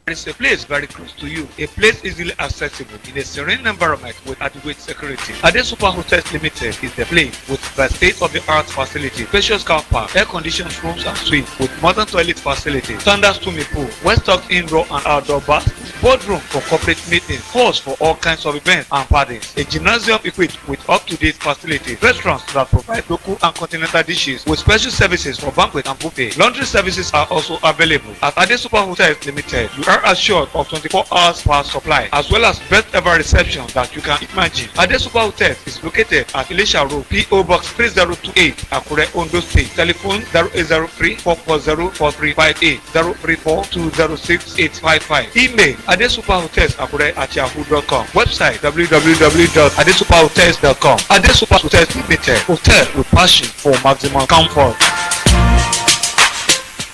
There is a place very close to you, a place easily accessible in a serene environment with adequate security. Ade Super Hotels Limited is the place with the state-of-the-art facility, spacious car park, air-conditioned rooms and suites with modern toilet facilities, standard swimming pool, well-stocked indoor and outdoor baths, boardroom for corporate meetings, halls for all kinds of events and parties, a gymnasium equipped with up-to-date facilities, restaurants that provide local and continental dishes with special services for banquet and buffet. Laundry services are also available. At Ade Super Hotels Limited, you are assured of 24 hours power supply as well as best ever reception that you can imagine. Ade Super Hotels is located at Elisha Road, PO Box 3028, Akure, Ondo State. Telephone 0803 440 4358, 034 206 855. Email adesuperhotels@yahoo.com. Website www.adesuperhotels.com. Ade Super Hotels Limited, hotel with passion for maximum comfort.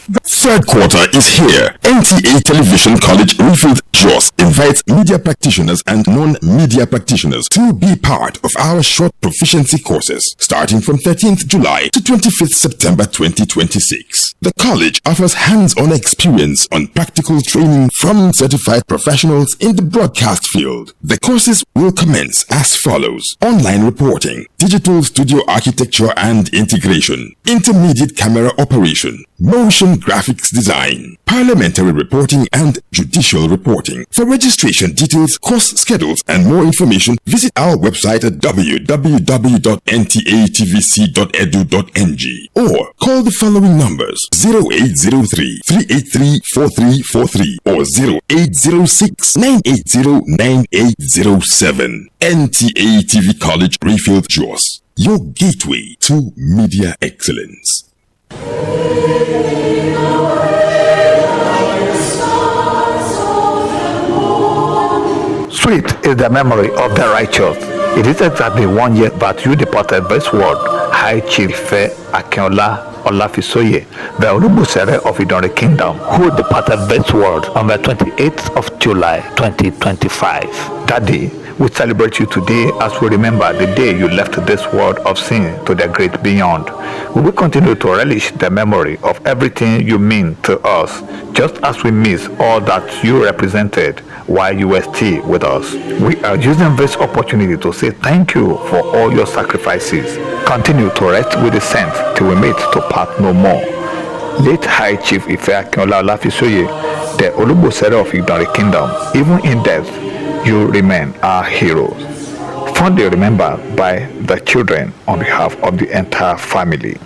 The third quarter is here. NTA Television College Refield Jos invites media practitioners and non-media practitioners to be part of our short proficiency courses starting from 13th July to 25th September 2026. The college offers hands-on experience on practical training from certified professionals in the broadcast field. The courses will commence as follows: online reporting, digital studio architecture and integration, intermediate camera operation, motion graphics design, parliamentary reporting and judicial reporting. For registration details, course schedules and more information, visit our website at www.ntatvc.edu.ng or call the following numbers: 0803 383 4343 or 0806 980 9807. NTA TV College Refield Jos, your gateway to media excellence. Sweet is the memory of the righteous. It is exactly 1 year that you departed this world, High Chief Akinola Olafisoye, the Olubusere of Idori Kingdom, who departed this world on the 28th of July 2025. That day, we celebrate you today as we remember the day you left this world of sin to the great beyond. We will continue to relish the memory of everything you mean to us, just as we miss all that you represented while you were still with us. We are using this opportunity to say thank you for all your sacrifices. Continue to rest with the saints till we meet to part no more. Late High Chief Akinola Olafisoye, the Olubusere of Idori Kingdom, even in death, you remain our heroes. Fondly remembered by the children on behalf of the entire family.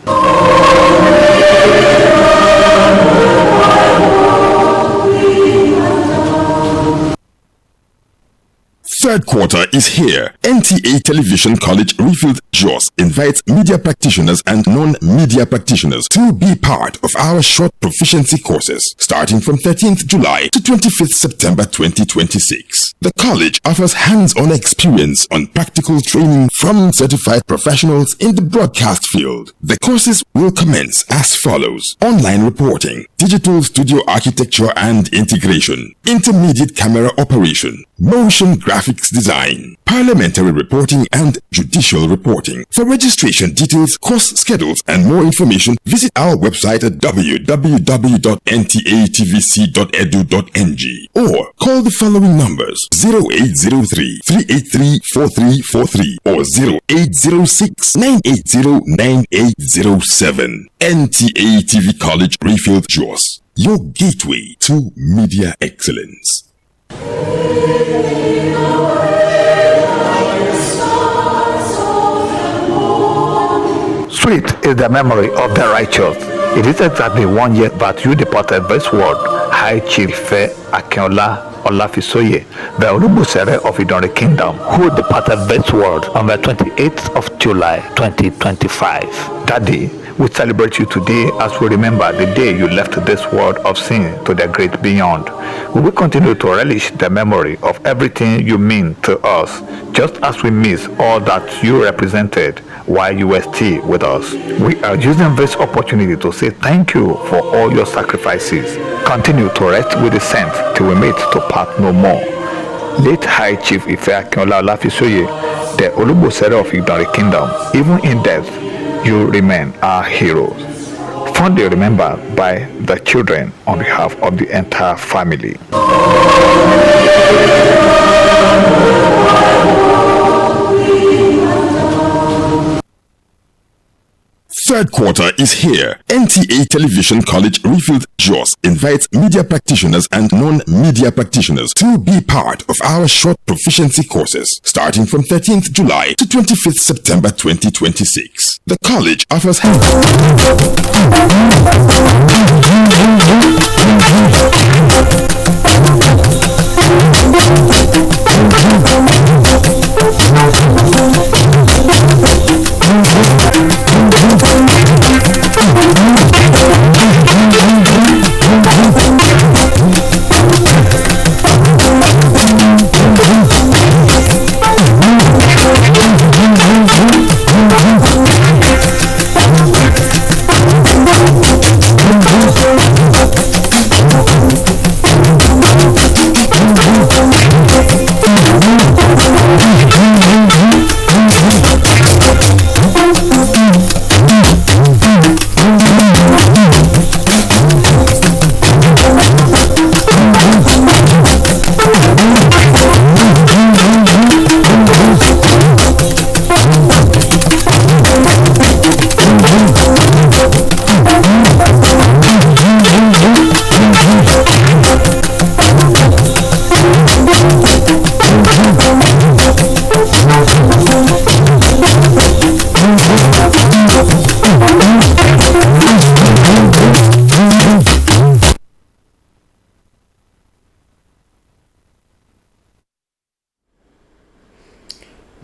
Third quarter is here. NTA Television College Refield Jos invites media practitioners and non-media practitioners to be part of our short proficiency courses starting from 13th July to 25th September 2026. The college offers hands-on experience on practical training from certified professionals in the broadcast field. The courses will commence as follows: online reporting, digital studio architecture and integration, intermediate camera operation, motion graphics design, parliamentary reporting and judicial reporting. For registration details, course schedules and more information, visit our website at www.ntatvc.edu.ng or call the following numbers: 0803 383 4343 or 0806 980 9807. NTA TV College Refield Jos, your gateway to media excellence. Sweet is the memory of the righteous. It is exactly 1 year that you departed this world, High Chief Akinola Olafisoye, the Olubusere of Idori Kingdom, who departed this world on the 28th of July 2025. That day, we celebrate you today as we remember the day you left this world of sin to the great beyond. We will continue to relish the memory of everything you mean to us, just as we miss all that you represented while you were still with us. We are using this opportunity to say thank you for all your sacrifices. Continue to rest with the saints till we meet to part no more. Late High Chief Akinola Olafisoye, the Olubusere of Idori Kingdom, even in death, you remain our heroes. fondly remembered by the children on behalf of the entire family. Third quarter is here. NTA Television College Refield JOS invites media practitioners and non-media practitioners to be part of our short proficiency courses starting from 13th July to 25th September 2026. The college offers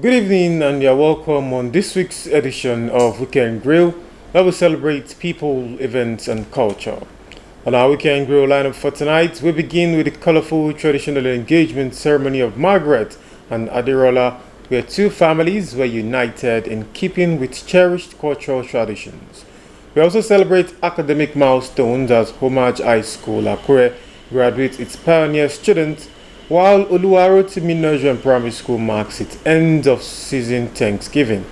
Good evening and you're welcome on this week's edition of Weekend Grill, where we celebrate people, events and culture. On our Weekend Grill lineup for tonight, we begin with the colorful traditional engagement ceremony of Margaret and Adirola, where two families were united in keeping with cherished cultural traditions. We also celebrate academic milestones as Homage High School Akure graduates its pioneer students, while Oluwarotimi Nursery and Primary School marks its end of season Thanksgiving,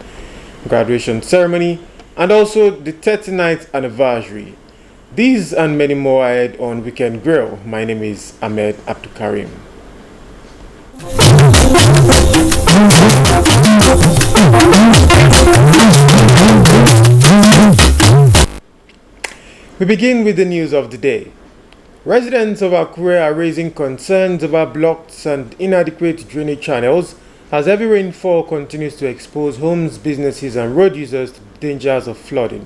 graduation ceremony, and also the 39th anniversary. These and many more ahead on Weekend Grill. My name is Ahmed Abdukarim. We begin with the news of the day. Residents of Akure are raising concerns about blocked and inadequate drainage channels as heavy rainfall continues to expose homes, businesses and road users to dangers of flooding.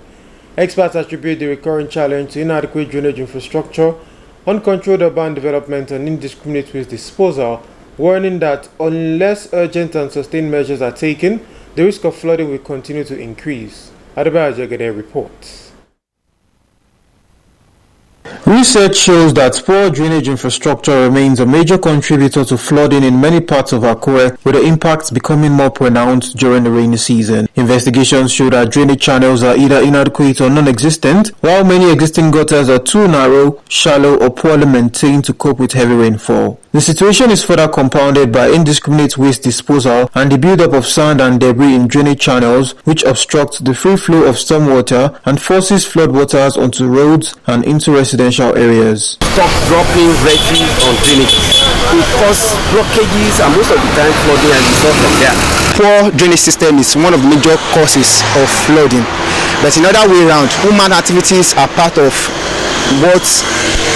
Experts attribute the recurring challenge to inadequate drainage infrastructure, uncontrolled urban development and indiscriminate waste disposal, warning that unless urgent and sustained measures are taken, the risk of flooding will continue to increase. Adebayo Jagede reports. Research shows that poor drainage infrastructure remains a major contributor to flooding in many parts of Akure, with the impacts becoming more pronounced during the rainy season. Investigations show that drainage channels are either inadequate or non-existent, while many existing gutters are too narrow, shallow or poorly maintained to cope with heavy rainfall. The situation is further compounded by indiscriminate waste disposal and the buildup of sand and debris in drainage channels, which obstruct the free flow of stormwater and forces floodwaters onto roads and into residential areas. Stop dropping refuse on drainage. It causes blockages and most of the time flooding and result from there. Poor drainage system is one of the major causes of flooding. But in other way around, human activities are part of what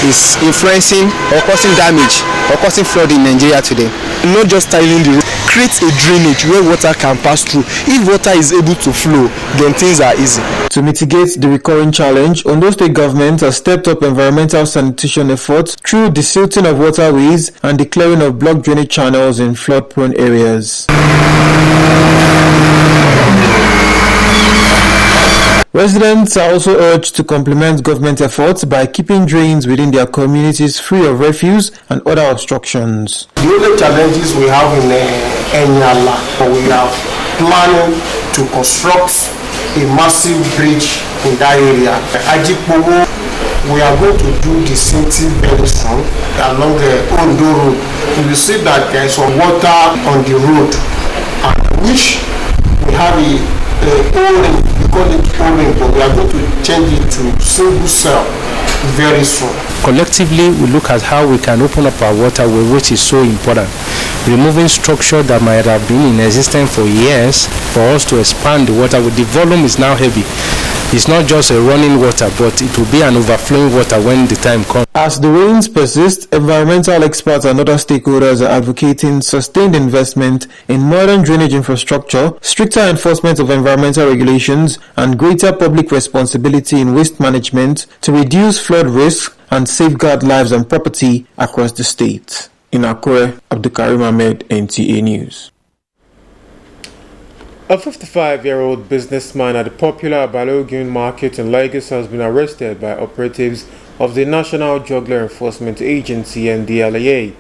is influencing or causing damage or causing flood in Nigeria today. Not just tiling the road, create a drainage where water can pass through. If water is able to flow, then things are easy. To mitigate the recurring challenge, Ondo State government has stepped up environmental sanitation efforts through the silting of waterways and the clearing of blocked drainage channels in flood-prone areas. Residents are also urged to complement government efforts by keeping drains within their communities free of refuse and other obstructions. The only challenges we have in Enyala, we are planning to construct a massive bridge in that area. Ajipowo, we are going to do the same thing very soon along the Ondo Road. You will see that there is some water on the road, and which we have a hole call it O-ring, but we are going to change it to single cell very soon. Collectively, we look at how we can open up our waterway, which is so important. Removing structure that might have been in existence for years for us to expand the waterway. The volume is now heavy. It's not just a running water, but it will be an overflowing water when the time comes. As the rains persist, environmental experts and other stakeholders are advocating sustained investment in modern drainage infrastructure, stricter enforcement of environmental regulations, and greater public responsibility in waste management to reduce flood risk and safeguard lives and property across the state. In Akure, Abdulkarim Ahmed, NTA News. A 55-year-old businessman at the popular Balogun market in Lagos has been arrested by operatives of the National Drug Law Enforcement Agency (NDLEA).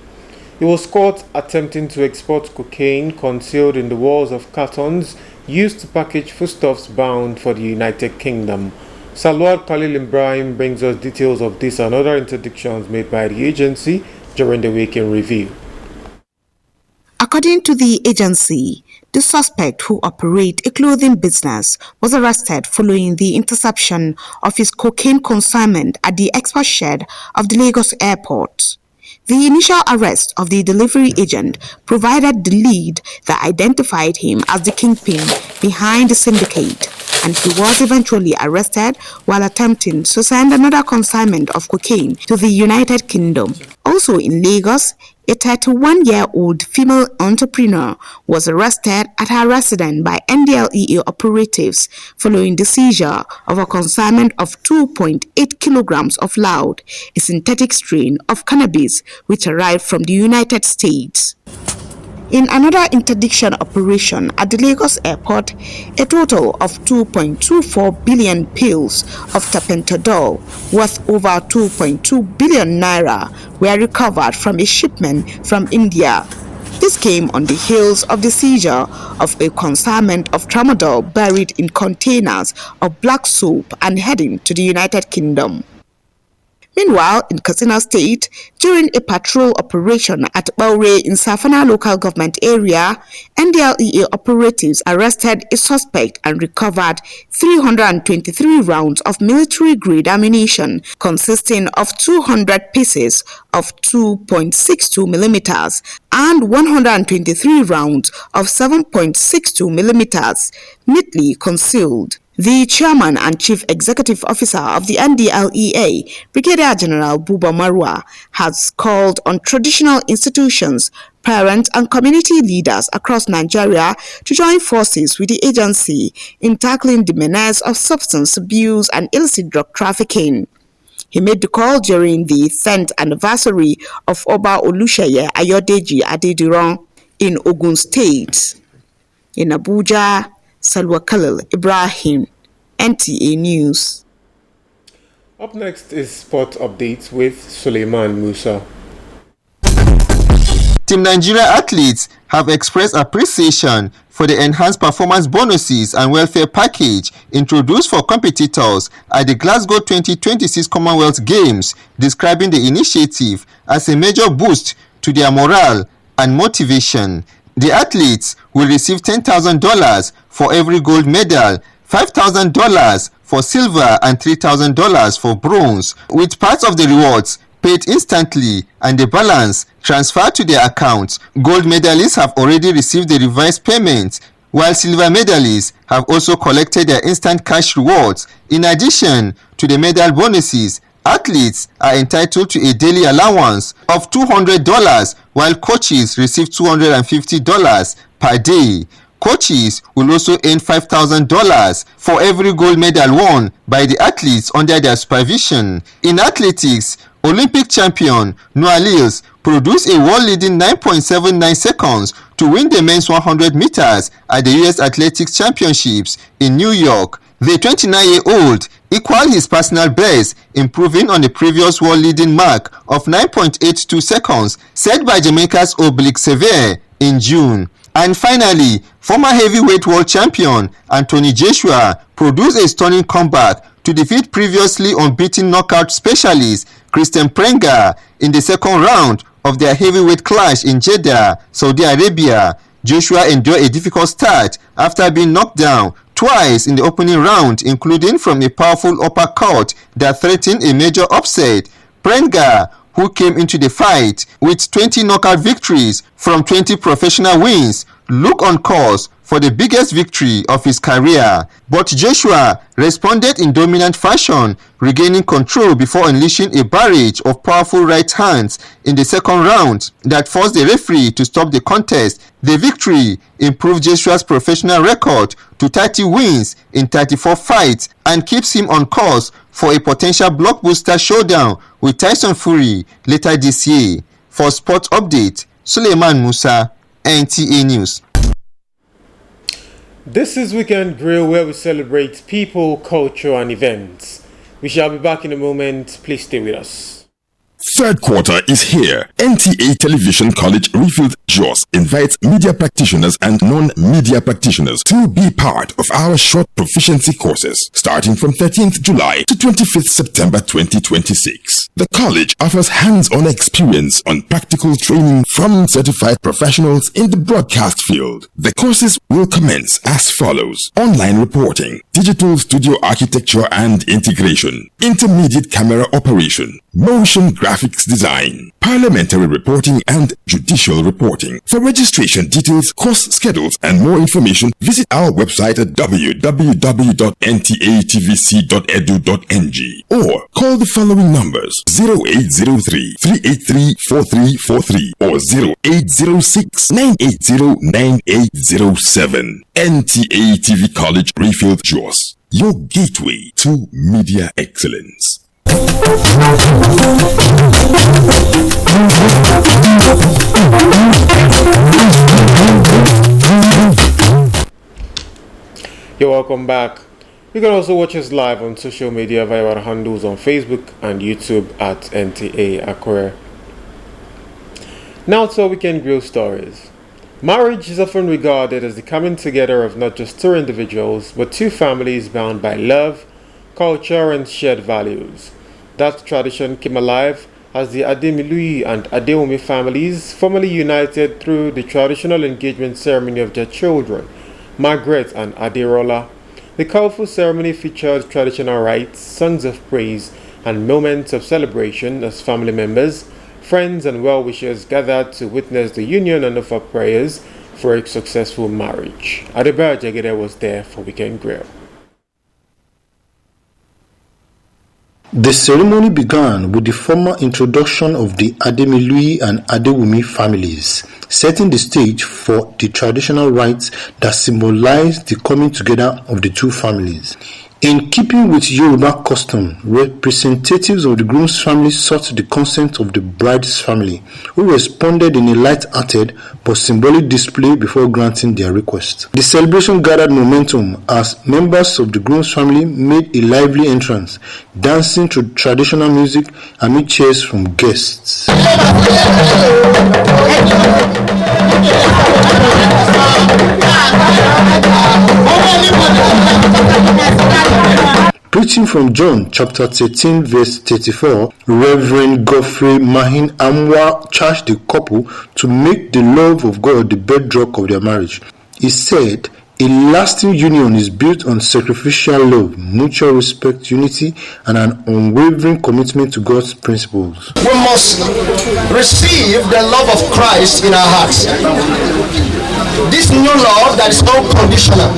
He was caught attempting to export cocaine concealed in the walls of cartons used to package foodstuffs bound for the United Kingdom. Salwad Khalil Ibrahim brings us details of this and other interdictions made by the agency during the week in review. According to the agency, the suspect, who operates a clothing business, was arrested following the interception of his cocaine consignment at the export shed of the Lagos airport. The initial arrest of the delivery agent provided the lead that identified him as the kingpin behind the syndicate, and he was eventually arrested while attempting to send another consignment of cocaine to the United Kingdom. Also in Lagos, a 31-year-old female entrepreneur was arrested at her residence by NDLEA operatives following the seizure of a consignment of 2.8 kilograms of loud, a synthetic strain of cannabis which arrived from the United States. In another interdiction operation at the Lagos airport, a total of 2.24 billion pills of tapentadol worth over 2.2 billion naira were recovered from a shipment from India. This came on the heels of the seizure of a consignment of tramadol buried in containers of black soap and heading to the United Kingdom. Meanwhile, in Katsina State, during a patrol operation at Baure in Safana local government area, NDLEA operatives arrested a suspect and recovered 323 rounds of military-grade ammunition consisting of 200 pieces of 2.62 millimeters and 123 rounds of 7.62 millimeters, neatly concealed. The chairman and chief executive officer of the NDLEA, Brigadier General Buba Marwa, has called on traditional institutions, parents and community leaders across Nigeria to join forces with the agency in tackling the menace of substance abuse and illicit drug trafficking. He made the call during the 10th anniversary of Oba Olusheye Ayodeji Adediran in Ogun State. In Abuja, Salwa Khalil Ibrahim, NTA News. Up next is Sport Updates with Suleiman Musa. Team Nigeria athletes have expressed appreciation for the enhanced performance bonuses and welfare package introduced for competitors at the Glasgow 2026 Commonwealth Games, describing the initiative as a major boost to their morale and motivation. The athletes will receive $10,000 for every gold medal, $5,000 for silver and $3,000 for bronze, with parts of the rewards paid instantly and the balance transferred to their accounts. Gold medalists have already received the revised payment, while silver medalists have also collected their instant cash rewards. In addition to the medal bonuses, athletes are entitled to a daily allowance of $200, while coaches receive $250 per day. Coaches will also earn $5,000 for every gold medal won by the athletes under their supervision. In athletics, Olympic champion Noah Lyles produced a world-leading 9.79 seconds to win the men's 100 meters at the U.S. Athletics Championships in New York. The 29-year-old equaled his personal best, improving on the previous world-leading mark of 9.82 seconds set by Jamaica's Oblique Sevier in June. And finally, former heavyweight world champion Anthony Joshua produced a stunning comeback to defeat previously unbeaten knockout specialist Christian Prenga in the second round of their heavyweight clash in Jeddah, Saudi Arabia. Joshua endured a difficult start after being knocked down twice in the opening round, including from a powerful uppercut that threatened a major upset. Prenga, who came into the fight with 20 knockout victories from 20 professional wins, looked on course for the biggest victory of his career. But Joshua responded in dominant fashion, regaining control before unleashing a barrage of powerful right hands in the second round that forced the referee to stop the contest. The victory improved Joshua's professional record to 30 wins in 34 fights and keeps him on course for a potential blockbuster showdown with Tyson Fury later this year. For Sports Update, Suleiman Musa, NTA News. This is Weekend Grill, where we celebrate people, culture, and events. We shall be back in a moment. Please stay with us. Third quarter is here. NTA Television College Refield JOS invites media practitioners and non-media practitioners to be part of our short proficiency courses starting from 13th July to 25th September 2026. The college offers hands-on experience on practical training from certified professionals in the broadcast field. The courses will commence as follows: online reporting, digital studio architecture and integration, intermediate camera operation, motion graphics design, parliamentary reporting and judicial reporting. For registration details, course schedules and more information, visit our website at www.ntatvc.edu.ng or call the following numbers: 0803-383-4343 or 0806-980-9807. NTA TV College Refield JOS, your gateway to media excellence. You're welcome back. You can also watch us live on social media via our handles on Facebook and YouTube at Nta Akure. Now to our Weekend Grill stories. Marriage is often regarded as the coming together of not just two individuals, but two families bound by love, culture, and shared values. That tradition came alive as the Ademilui and Adewumi families formally united through the traditional engagement ceremony of their children, Margaret and Aderola. The colorful ceremony featured traditional rites, songs of praise, and moments of celebration as family members, friends, and well-wishers gathered to witness the union and offer prayers for a successful marriage. Adebar Jagede was there for Weekend Grill. The ceremony began with the formal introduction of the Ademilui and Adewumi families, setting the stage for the traditional rites that symbolize the coming together of the two families. In keeping with Yoruba custom, representatives of the groom's family sought the consent of the bride's family, who responded in a light-hearted but symbolic display before granting their request. The celebration gathered momentum as members of the groom's family made a lively entrance, dancing to traditional music amid cheers from guests. Preaching from John chapter 13 verse 34, Reverend Godfrey Mahin Amwa charged the couple to make the love of God the bedrock of their marriage. He said, "A lasting union is built on sacrificial love, mutual respect, unity, and an unwavering commitment to God's principles." We must receive the love of Christ in our hearts. This new love that is unconditional.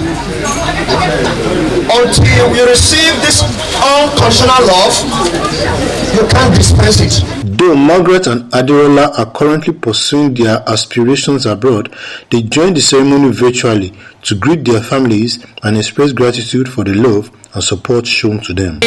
Until we receive this unconditional love, you can't dispense it. Though Margaret and Aderola are currently pursuing their aspirations abroad, they joined the ceremony virtually to greet their families and express gratitude for the love and support shown to them.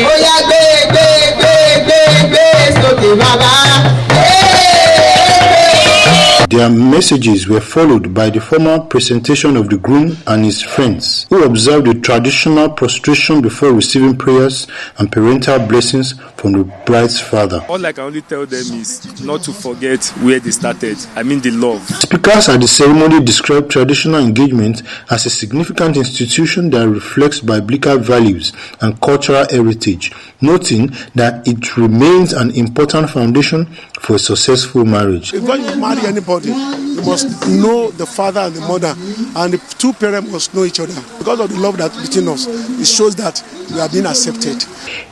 Their messages were followed by the formal presentation of the groom and his friends, who observed the traditional prostration before receiving prayers and parental blessings from the bride's father. All I can only tell them is not to forget where they started. I mean the love. Speakers at the ceremony described traditional engagement as a significant institution that reflects biblical values and cultural heritage, noting that it remains an important foundation for a successful marriage. When you marry anybody, everybody. You must know the father and the mother, and the two parents must know each other. Because of the love that's between us, it shows that we are being accepted.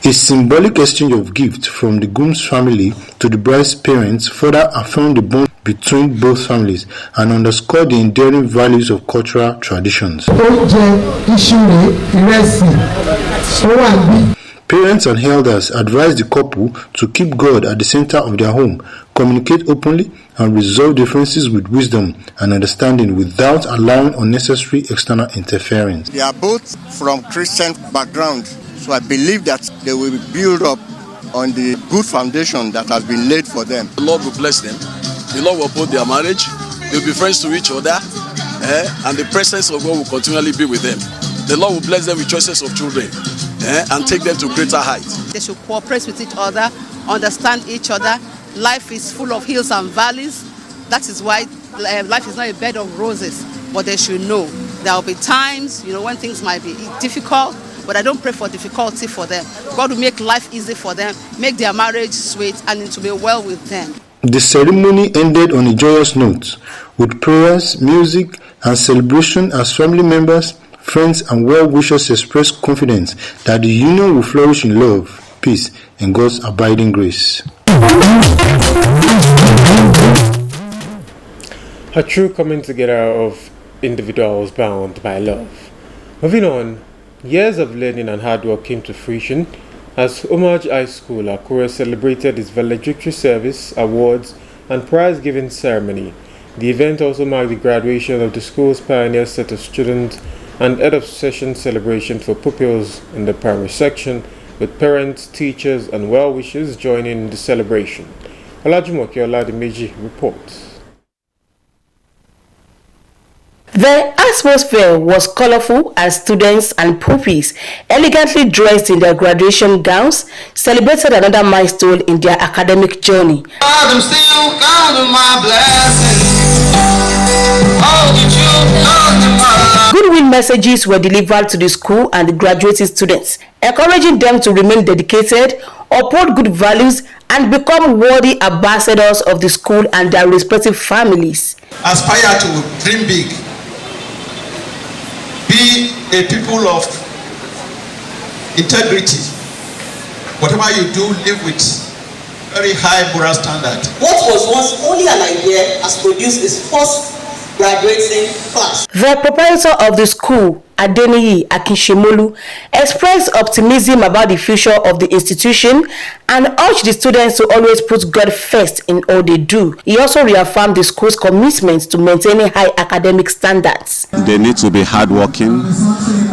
A symbolic exchange of gifts from the groom's family to the bride's parents further affirmed the bond between both families and underscored the enduring values of cultural traditions. Parents and elders advised the couple to keep God at the center of their home, communicate openly, and resolve differences with wisdom and understanding without allowing unnecessary external interference. They are both from Christian background, so I believe that they will build up on the good foundation that has been laid for them. The Lord will bless them. The Lord will uphold their marriage. They'll be friends to each other, and the presence of God will continually be with them. The Lord will bless them with choices of children, and take them to greater heights. They should cooperate with each other, understand each other. Life is full of hills and valleys. That is why life is not a bed of roses, but they should know there will be times, when things might be difficult, but I don't pray for difficulty for them. God will make life easy for them, make their marriage sweet, and it will be well with them. The ceremony ended on a joyous note, with prayers, music, and celebration as family members, friends, and well-wishers express confidence that the union will flourish in love, peace, and God's abiding grace. A true coming together of individuals bound by love. Moving on, years of learning and hard work came to fruition as Homage High School Akure celebrated its valedictory service, awards, and prize-giving ceremony. The event also marked the graduation of the school's pioneer set of students and end-of-session celebration for pupils in the primary section, with parents, teachers, and well-wishers joining in the celebration. Olajumoke Oladimeji reports. The atmosphere was colorful as students and pupils, elegantly dressed in their graduation gowns, celebrated another milestone in their academic journey. Goodwill messages were delivered to the school and the graduating students, encouraging them to remain dedicated, uphold good values, and become worthy ambassadors of the school and their respective families. Aspire to dream big. Be a people of integrity. Whatever you do, live with very high moral standard. What was once only an idea has produced its first graduating class. The proprietor of the school, Adeniyi Akinshemolu, expressed optimism about the future of the institution and urged the students to always put God first in all they do. He also reaffirmed the school's commitment to maintaining high academic standards. They need to be hardworking,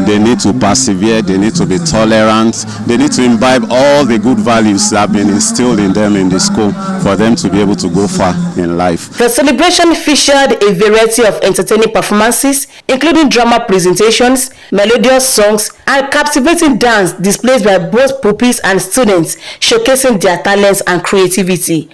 they need to persevere, they need to be tolerant, they need to imbibe all the good values that have been instilled in them in the school for them to be able to go far in life. The celebration featured a variety of entertaining performances, including drama presentations, melodious songs, and captivating dance displayed by both pupils and students, showcasing their talents and creativity.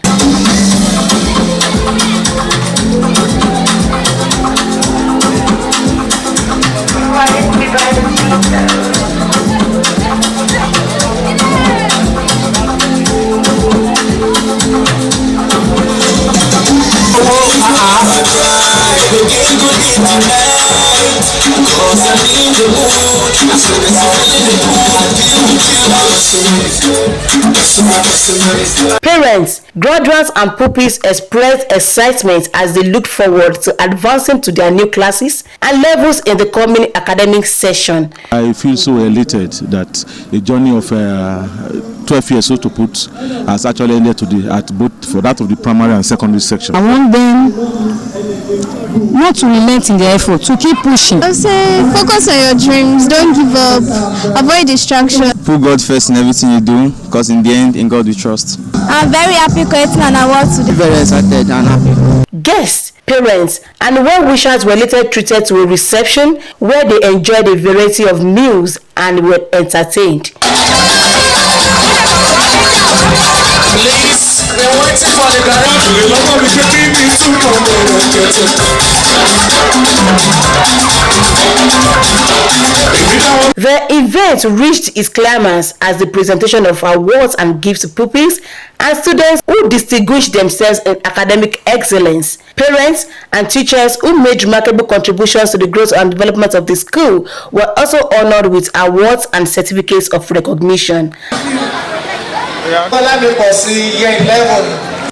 Parents, graduates, and pupils expressed excitement as they looked forward to advancing to their new classes and levels in the coming academic session. I feel so elated that the journey of 12 years, so to put, has actually ended at both for that of the primary and secondary section. I want them not to relent in their effort, to keep pushing. I say focus on your dreams, don't give up, avoid distraction. Put God first in everything you do, because in the end, in God we trust. I'm very happy collecting an award today. Very excited and happy. Guests, parents, and well-wishers were later treated to a reception where they enjoyed a variety of meals and were entertained. Please, the water. The event reached its climax as the presentation of awards and gifts to pupils and students who distinguished themselves in academic excellence. Parents and teachers who made remarkable contributions to the growth and development of the school were also honored with awards and certificates of recognition.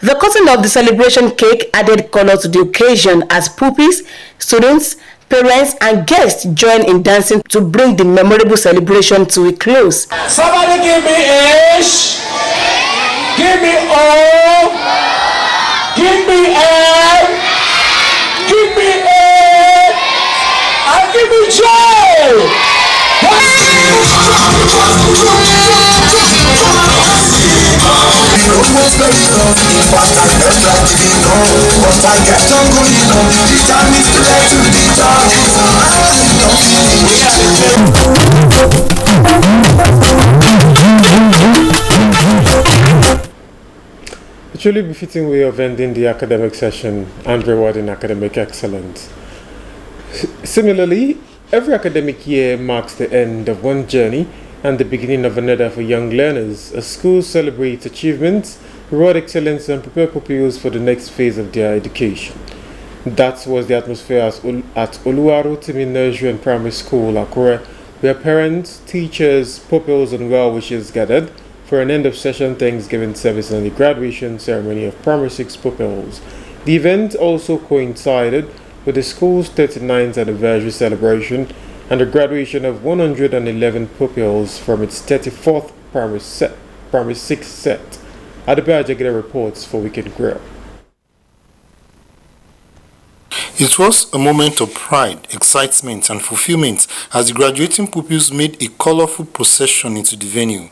The cutting of the celebration cake added color to the occasion as pupils, students, parents and guests joined in dancing to bring the memorable celebration to a close. Somebody give me H, give me O, give me L, give me A, and give me J. A truly befitting way of ending the academic session and rewarding academic excellence. Similarly, every academic year marks the end of one journey and the beginning of another for young learners, as schools celebrate achievements, reward excellence and prepare pupils for the next phase of their education. That was the atmosphere at Oluwarotimi Nursery and Primary School, Akure, where parents, teachers, pupils and well-wishers gathered for an end-of-session Thanksgiving service and the graduation ceremony of Primary 6 pupils. The event also coincided with the school's 39th anniversary celebration and the graduation of 111 pupils from its 34th Primary 6 set. Adebayo Jagede reports for Weekend Grill. It was a moment of pride, excitement and fulfillment as the graduating pupils made a colorful procession into the venue,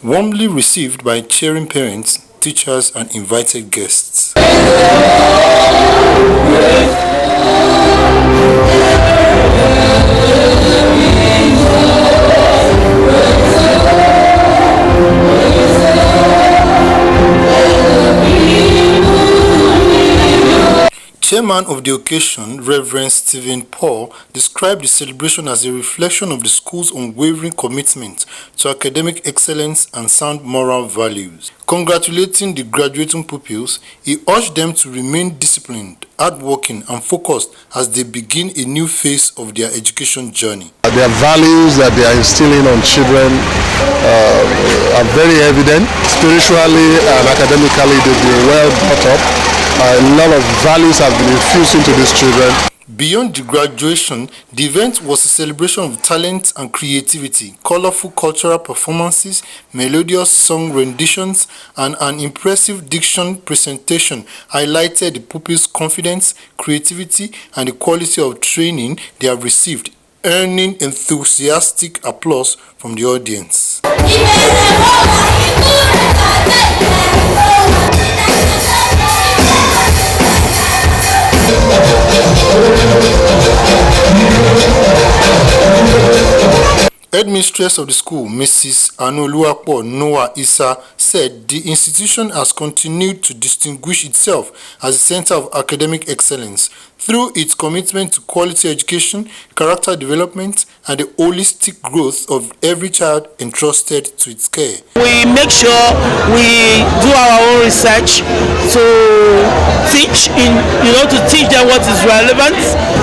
warmly received by cheering parents, teachers and invited guests. Chairman of the occasion, Reverend Stephen Paul, described the celebration as a reflection of the school's unwavering commitment to academic excellence and sound moral values. Congratulating the graduating pupils, he urged them to remain disciplined, hardworking and focused as they begin a new phase of their education journey. Their values that they are instilling on children are very evident. Spiritually and academically, they've been well brought up. A lot of values have been infused into these children. Beyond the graduation, the event was a celebration of talent and creativity, colorful cultural performances, melodious song renditions, and an impressive diction presentation highlighted the pupils' confidence, creativity, and the quality of training they have received, earning enthusiastic applause from the audience. Headmistress of the school, Mrs. Anoluapo Noah Issa, said the institution has continued to distinguish itself as a center of academic excellence through its commitment to quality education, character development, and the holistic growth of every child entrusted to its care. We make sure we do our own research to teach them what is relevant.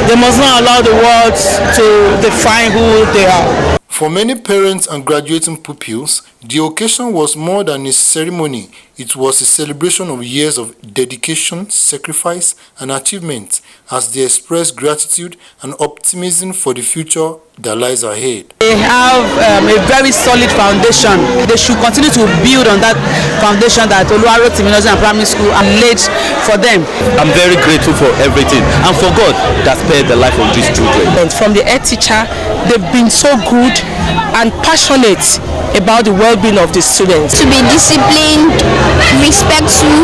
They must not allow the words to define who they are. For many parents and graduating pupils, the occasion was more than a ceremony. It was a celebration of years of dedication, sacrifice, and achievement as they expressed gratitude and optimism for the future that lies ahead. They have a very solid foundation. They should continue to build on that foundation that Oluwarotimi Nursery and Primary School laid for them. I'm very grateful for everything and for God that spared the life of these children. And from the head teacher, they've been so good and passionate about the well-being of the students. To be disciplined, respectful,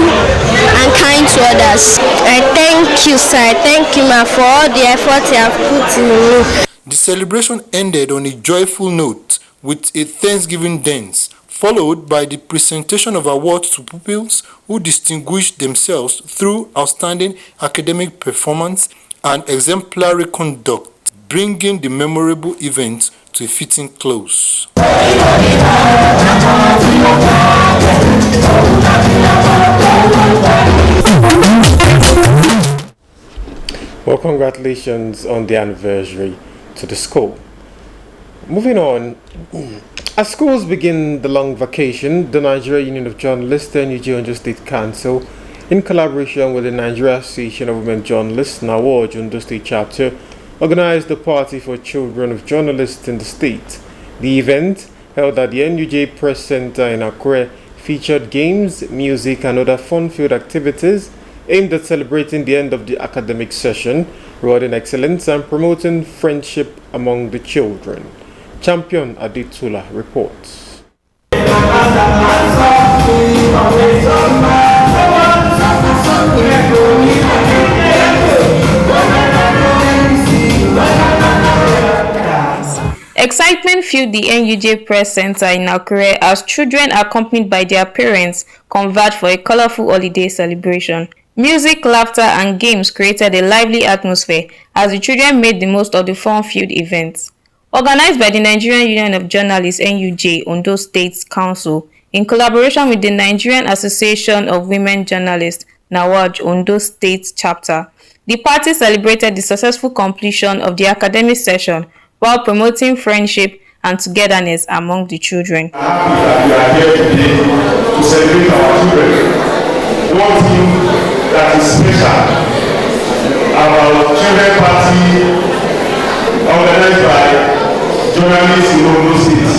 and kind to others. I thank you, sir. Thank you, ma, for all the effort you have put in me. The celebration ended on a joyful note with a Thanksgiving dance, followed by the presentation of awards to pupils who distinguished themselves through outstanding academic performance and exemplary conduct, bringing the memorable event to a fitting close. Well, congratulations on the anniversary to the school. Moving on, as schools begin the long vacation, the Nigeria Union of Journalists, NUJ Ondo State Council, in collaboration with the Nigeria Association of Women Journalists, NAWOJ Ondo State Chapter, organized the Party for Children of Journalists in the state. The event, held at the NUJ Press Center in Akure, featured games, music, and other fun-filled activities aimed at celebrating the end of the academic session, rewarding excellence, and promoting friendship among the children. Champion Aditula reports. Excitement filled the NUJ Press Center in Akure as children accompanied by their parents converged for a colorful holiday celebration. Music, laughter, and games created a lively atmosphere as the children made the most of the fun-filled events. Organized by the Nigerian Union of Journalists (NUJ) Ondo State Council in collaboration with the Nigerian Association of Women Journalists (NAWOJ) Ondo State Chapter, the party celebrated the successful completion of the academic session while promoting friendship and togetherness among the children. We are here today to celebrate our children. One thing that is special about children party organized by journalists in Ondo State.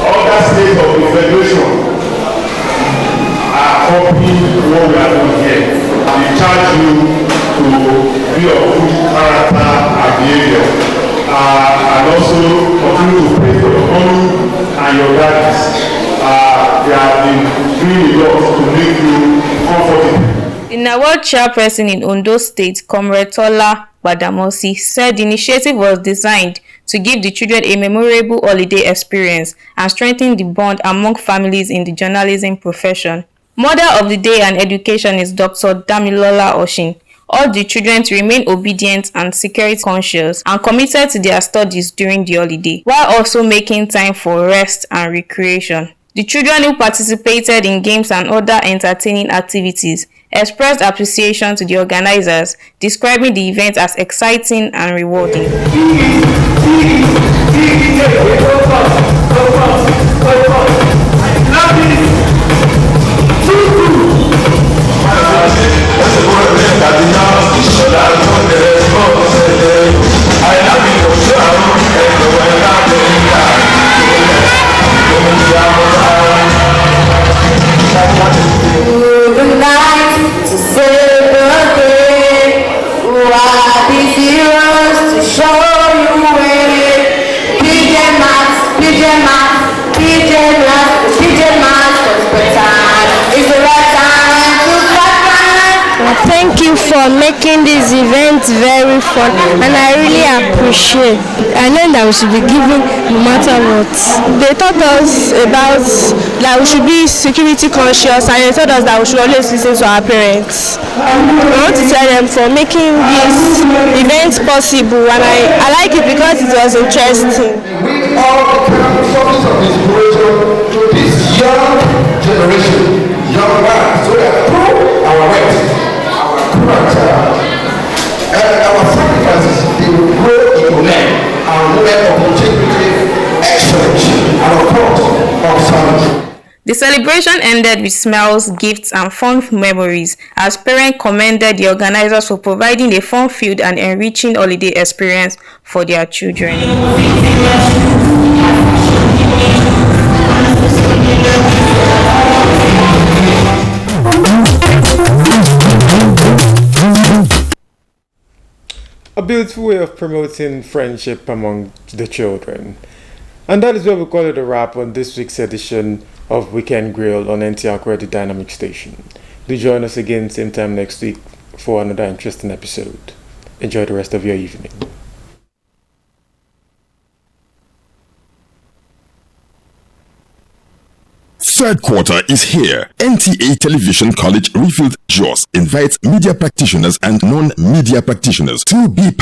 Other states of the federation are copying what we are doing here. We charge you to be of good character and behavior, and also continue to pray for your mommy and your daddies. They have been doing a lot to make you comfortable. The NAWOJ chairperson in Ondo State, Comrade Tola Badamosi, said the initiative was designed to give the children a memorable holiday experience and strengthen the bond among families in the journalism profession. Mother of the Day and Education is Dr. Damilola Oshin. Urged the children to remain obedient and security conscious and committed to their studies during the holiday, while also making time for rest and recreation. The children who participated in games and other entertaining activities expressed appreciation to the organizers, describing the event as exciting and rewarding. Thank you for making this event very fun, and I really appreciate. I know that we should be giving no matter what. They taught us about that we should be security conscious, and they taught us that we should always listen to our parents. I want to tell them for making this event possible, and I like it because it was interesting. We all become sources of inspiration to this young generation, young man, so that through our works, and our sacrifices, they will grow into men and women of integrity, excellence, and of course, of sanity. The celebration ended with smiles, gifts, and fun memories as parents commended the organizers for providing a fun-filled and enriching holiday experience for their children. A beautiful way of promoting friendship among the children. And that is where we call it a wrap on this week's edition of Weekend Grill on Nta Akure, the Dynamic Station. Do join us again same time next week for another interesting episode. Enjoy the rest of your evening. third quarter is here. NTA Television College Refield Jos invites media practitioners and non-media practitioners to be part